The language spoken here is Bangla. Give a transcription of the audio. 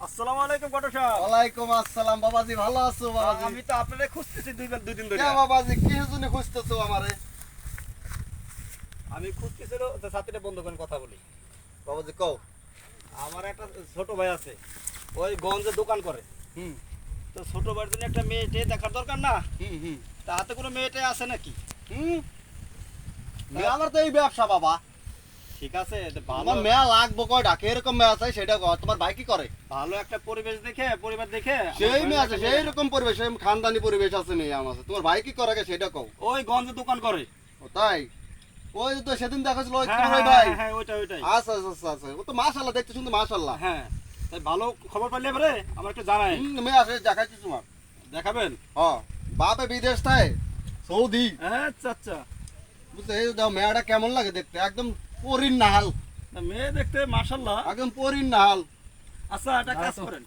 আসসালামু আলাইকুম কত সাহেব। ওয়ালাইকুম আসসালাম বাবাজি, ভালো আছো বাবাজি? আমি তো আপনারে খুঁজতেছি দুই দিন ধরে। কে বাবাজি, কি জন্য খুঁজতেছো আমারে? আমি খুঁজতেছিল তো সাথীটা বন্ধ করে কথা বলি। বাবাজি কও। আমার একটা ছোট ভাই আছে, ওই গঞ্জে দোকান করে। হুম তো ছোট ভাইয়ের জন্য একটা মেয়েটে দেখার দরকার না? হুম হুম তা হাতে কোনো মেয়েটে আছে নাকি? হুম আমার তো এই ব্যবসা বাবা। ঠিক আছে, তো ভালো আমার মেয়া লাগবো কয়টা, কিরকম মেয়া চাই সেটা কও। তোমার ভাই কি করে? ভালো একটা পরিবেশ দেখে, পরিবার দেখে সেই আমার মেয়ে আছে, ভাইয়ের সেই একটা মেয়ে। রকম পরিবেশ, সেই খানদানি পরিবেশ আছে মেয়ে আমার। তোমার ভাই কি করে আগে সেটা কও। ওই গঞ্জে দোকান করে। ও তাই? ওই তো সেদিন দেখাছিল ওই হ্যাঁ তোমার ওই হ্যাঁ ভাই। হ্যাঁ, ওইটাই। আচ্ছা আচ্ছা আচ্ছা আচ্ছা, ও তো মাশাআল্লাহ, দেখতে শুনতে মাশাআল্লাহ। হ্যাঁ, তাই ভালো খবর পাইলে এবারে আমার একটু জানাই। মেয়ে আছে দেখাচ্ছি তোমার। দেখাবেন? হ্যাঁ, বাপে বিদেশ থাকে, সৌদি। আচ্ছা। বুঝতে এই দাও, মেয়েটা কেমন লাগে দেখতে, একদম পরীর নাহাল, তা মেয়ে দেখতে মাশাআল্লাহ। একদম পরীর নাহাল। আচ্ছা, একটা কাজ করেন।